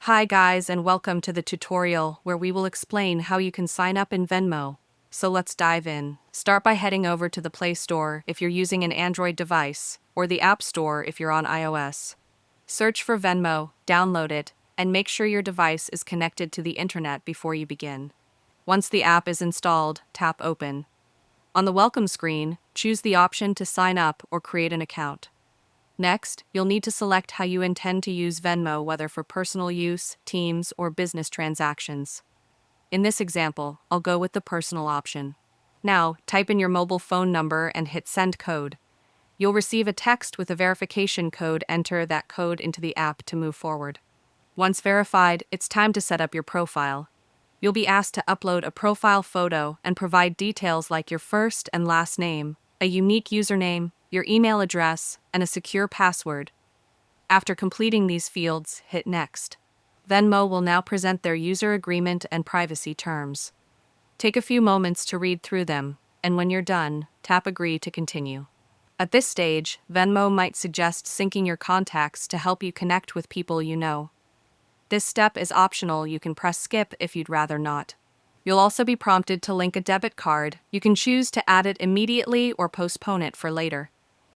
Hi guys and welcome to the tutorial where we will explain how you can sign up in Venmo. So let's dive in. Start by heading over to the Play Store if you're using an Android device, or the App Store if you're on iOS. Search for Venmo, download it, and make sure your device is connected to the internet before you begin. Once the app is installed, tap Open. On the welcome screen, choose the option to sign up or create an account. Next, you'll need to select how you intend to use Venmo, whether for personal use, teams, or business transactions. In this example, I'll go with the personal option. Now, type in your mobile phone number and hit Send Code. You'll receive a text with a verification code. Enter that code into the app to move forward. Once verified, it's time to set up your profile. You'll be asked to upload a profile photo and provide details like your first and last name, a unique username, your email address, and a secure password. After completing these fields, hit Next. Venmo will now present their user agreement and privacy terms. Take a few moments to read through them, and when you're done, tap Agree to continue. At this stage, Venmo might suggest syncing your contacts to help you connect with people you know. This step is optional. You can press Skip if you'd rather not. You'll also be prompted to link a debit card. You can choose to add it immediately or postpone it for later.